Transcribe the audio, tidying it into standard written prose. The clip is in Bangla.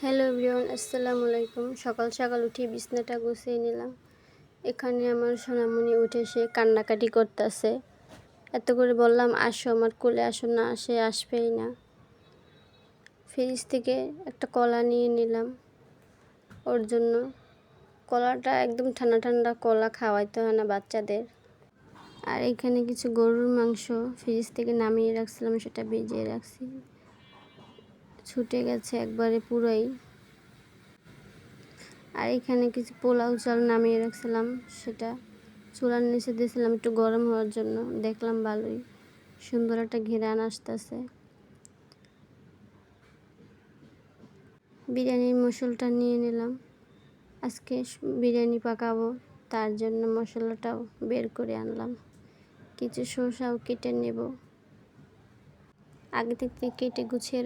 হ্যালো এভরিওয়ান, আসসালামু আলাইকুম। সকাল সকাল উঠে বিছনাটা গুছিয়ে নিলাম। এখানে আমার সোনামণি উঠে সে কান্নাকাটি করতেছে। এত করে বললাম আসো, আমার কোলে আসো, না সে আসবেই না। ফ্রিজ থেকে একটা কলা নিয়ে নিলাম ওর জন্য। কলাটা একদম ঠান্ডা ঠান্ডা কলা খাওয়াইতে হয় না বাচ্চাদের। আর এখানে কিছু গরুর মাংস ফ্রিজ থেকে নামিয়ে রাখছিলাম, সেটা ভিজিয়ে রাখছি। ছুটে গেছে একবারে পুরাই। আর এখানে কিছু পোলাও চাল নামিয়ে রাখছিলাম, সেটা চুলার নিচে দিয়েছিলাম একটু গরম হওয়ার জন্য। দেখলাম ভালোই সুন্দর একটা ঘ্রাণ আসতেছে। বিরিয়ানির মশলাটা নিয়ে নিলাম। আজকে বিরিয়ানি পাকাবো, তার জন্য মশলাটাও বের করে আনলাম। কিছু শসাও কেটে নেব, আগে থেকে কেটে গুছিয়ে